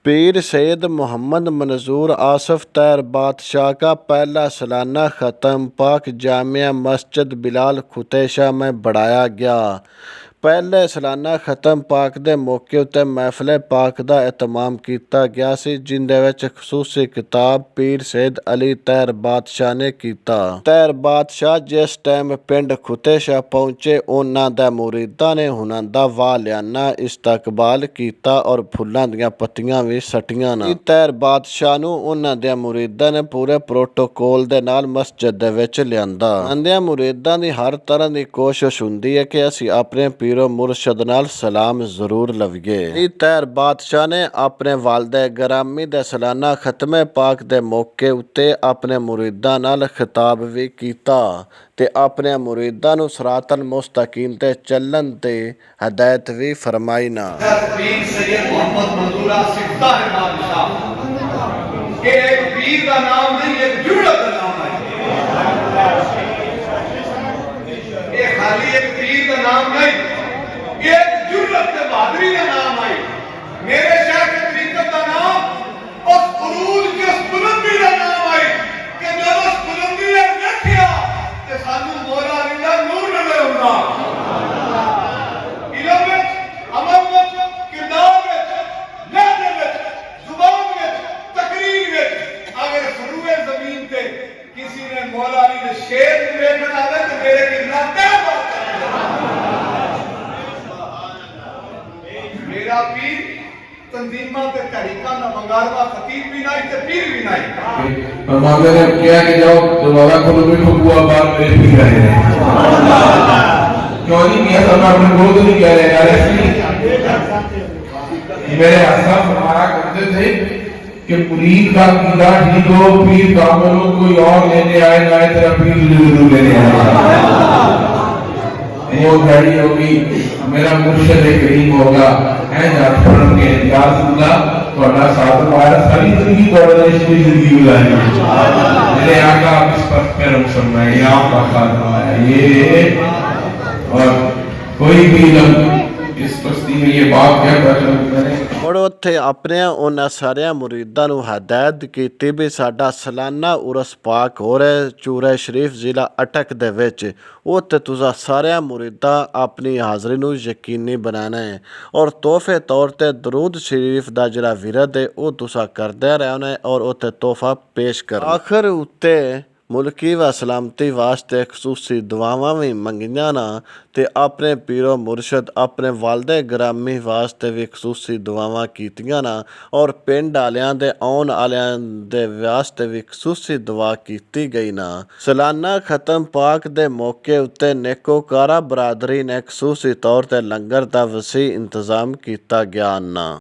पीर सैयद मोहम्मद मंजूर आसिफ तैर बादशाह का पहला सालाना ख़त्म पाक जामिया मस्जिद बिलाल खुतैशा में बढ़ाया गया। पहले सालाना ख़त्म पाक के मौके उत्ते महफिल पाक का एहतमाम किया गया सी, जिंदे विच खसूसी किताब पीर सैयद अली तैर बादशाह ने किया। तैर बादशाह जिस टाइम पिंड खुतैशा पहुंचे, उन्हां दे मुरीदां ने उन्हां दा वालियाना इस्तकबाल किया और फुल्लां दीयां पत्तियां भी सट्टियां ना। तैर बादशाह नूं उन्हां दे मुरीदां ने पूरे प्रोटोकोल दे नाल मस्जिद दे विच लिआंदा। आंदियां मुरीदां दी हर तरह की कोशिश हुंदी है कि असीं अपने पीरो मुरशद नाल सलाम जरूर लवीए। तैर बादशाह ने अपने वालदे गरामी दे सालाना खत्मे पाक दे मौके उत्ते अपने मुरीदां नाल खिताब भी कीता ते अपने मुरीदां नूं सिरातल मुस्तकीम ते चलण ते हदायत भी फरमाई ना। पीर सैयद मोहम्मद मंजूर आसिफ तैर बादशाह के एक पीर का नाम नहीं, एक जुर्रत का नाम है। ये खाली एक पीर का नाम नहीं, एक जुर्रत के बहादुरी का नाम है। मेरे शाह के तरीक़त का नाम उस उरूज के उस बुलंदी का नाम है कि जब उस बुलंदी ने देखा तो सानू मौला अली दा नूर नजर आउंदा। इल्म विच, अमल विच, किरदार विच, लहजे विच, जुबान विच, तकरीर विच, अगर फरूए ज़मीन ते किसी ने मौला अली दे शेर नूं देखना आवे तो मेरे किरना तय बात मेरा पीर तंजीमा ते तहरीका ना मंगारवा खतीब भी नहीं ते पीर भी नहीं। फरमाते ने क्या कि जाओ दरवाजा खोलो, बैठो बुआ बार मेरे पीर आए हैं। क्यों नहीं किया सब अपने बोल तो नहीं कह रहे यार। मेरे आस्था फरमाया करते थे कि मुरीद का कीदा ठीक हो, पीर कामिल हो, कोई और लेने आए ना आए, तेरा पीर जरूर लेने आए। वो घड़ी होगी, मेरा मुर्शिद करीम होगा, है जात पढ़न के या रसूलल्लाह ਤੁਹਾਡਾ ਸਾਥ हमारा सारी जिंदगी दौड़ना इसकी जिंदगी गुजारी। मेरे आका इस पर पैर फरमाए या आपका खाना है ये, और कोई भी लोग इस बस्ती में ये बात क्या कर रहे हैं। मुड़ उत्थे अपने उन्हां सारियां मुरीदां नूं हदायत कीती भी साडा सालाना उरस पाक हो रहा चूरा शरीफ जिला अटक दे विच, उत्ते तुसां सारियां मुरीदां अपनी हाज़री नूं यकीनी बनाना है और तोहफे तौर ते दरूद शरीफ दा जिहड़ा विरद है वो तुसां करदे रहना है और उत्ते तोहफा पेश करना। आखिर उत्ते मुल्की व सलामती वास्ते खसूसी दुआवां भी मंगियां ना ते अपने पीरो मुरशद अपने वालदे ग्रामी वास्ते भी खसूसी दुआवां कीतियां ना और पिंड आलियां दे आउण आलियां दे वास्ते भी खसूसी दुआ कीती गई ना। सालाना खत्म पाक दे मौके उत्ते नेकोकारा बरादरी ने खसूसी तौर ते लंगर दा वसी इंतजाम किया गया ना।